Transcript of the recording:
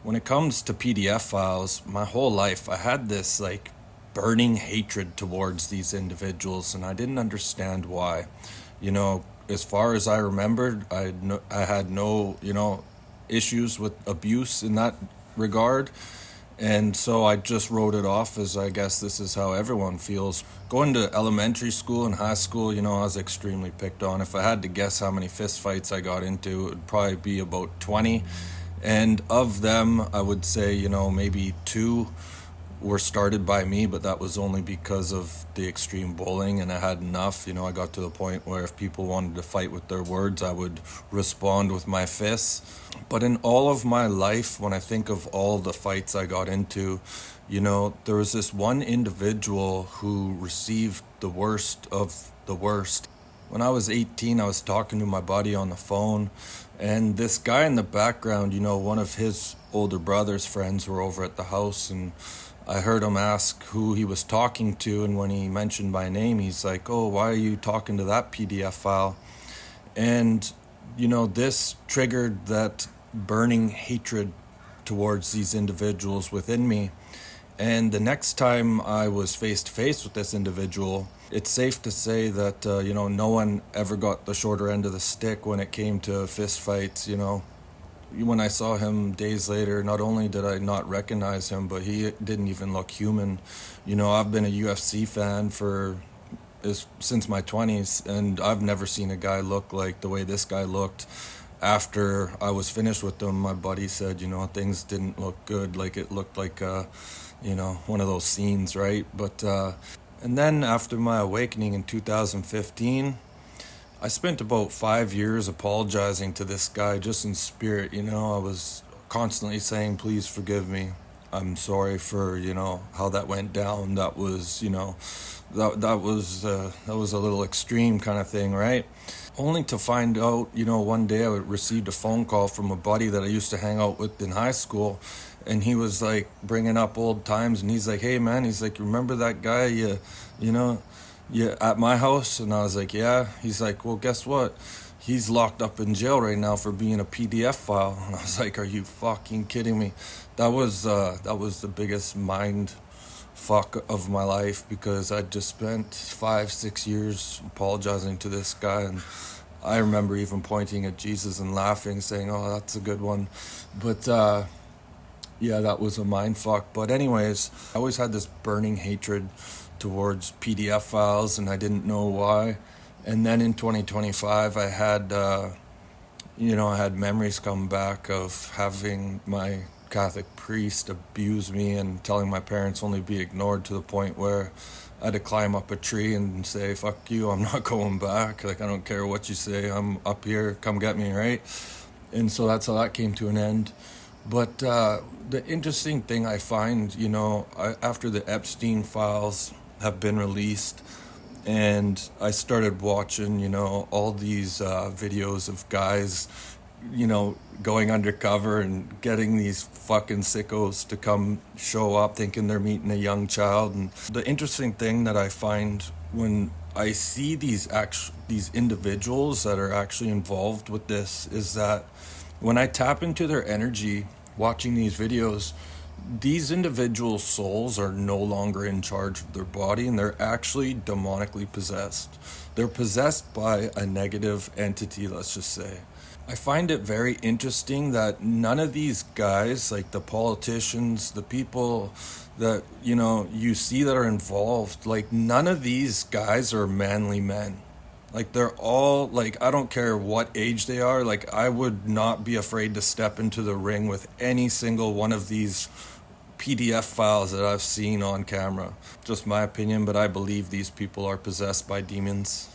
When it comes to PDF files, my whole life I had this like burning hatred towards these individuals, and I didn't understand why. As far as I remembered, I had no issues with abuse in that regard. And so I just wrote it off as I guess this is how everyone feels. Going to elementary school and high school, I was extremely picked on. If I had to guess how many fist fights I got into, it would probably be about 20. And of them, I would say, maybe two were started by me, but that was only because of the extreme bullying, and I had enough. I got to the point where if people wanted to fight with their words, I would respond with my fists. But in all of my life, when I think of all the fights I got into, there was this one individual who received the worst of the worst. When I was 18, I was talking to my buddy on the phone, and this guy in the background, one of his older brother's friends were over at the house, and I heard him ask who he was talking to, and when he mentioned my name, he's like, "Oh, why are you talking to that PDF file?" And, this triggered that burning hatred towards these individuals within me. And the next time I was face to face with this individual, it's safe to say that, no one ever got the shorter end of the stick when it came to fist fights. When I saw him days later, not only did I not recognize him, but he didn't even look human. I've been a UFC fan since my 20s, and I've never seen a guy look like the way this guy looked. After I was finished with him, my buddy said, things didn't look good. Like it looked like, one of those scenes, right? And then after my awakening in 2015, I spent about 5 years apologizing to this guy just in spirit. I was constantly saying, "Please forgive me. I'm sorry for, how that went down. That was, that was a little extreme kind of thing, right?" Only to find out, one day I received a phone call from a buddy that I used to hang out with in high school, and he was like bringing up old times, and he's like, "Hey man," he's like, "Remember that guy you at my house?" And I was like, "Yeah." He's like, "Well, guess what? He's locked up in jail right now for being a PDF file." And I was like, "Are you fucking kidding me?" That was the biggest mind fuck of my life, because I just spent 5-6 years apologizing to this guy, and I remember even pointing at Jesus and laughing, saying, "Oh, that's a good one." But yeah, that was a mind fuck. But anyways, I always had this burning hatred towards PDF files, and I didn't know why. And then in 2025, I had I had memories come back of having my Catholic priest abuse me and telling my parents only be ignored, to the point where I had to climb up a tree and say, "Fuck you, I'm not going back. Like, I don't care what you say, I'm up here, come get me," right? And so that's how that came to an end. But the interesting thing I find, after the Epstein files have been released, and I started watching, all these videos of guys, going undercover and getting these fucking sickos to come show up thinking they're meeting a young child. And the interesting thing that I find when I see these individuals that are actually involved with this is that when I tap into their energy watching these videos, these individual souls are no longer in charge of their body, and they're actually demonically possessed. They're possessed by a negative entity, let's just say. I find it very interesting that none of these guys, like the politicians, the people that, you see that are involved, like none of these guys are manly men. Like they're all, like, I don't care what age they are, like I would not be afraid to step into the ring with any single one of these PDF files that I've seen on camera. Just my opinion, but I believe these people are possessed by demons.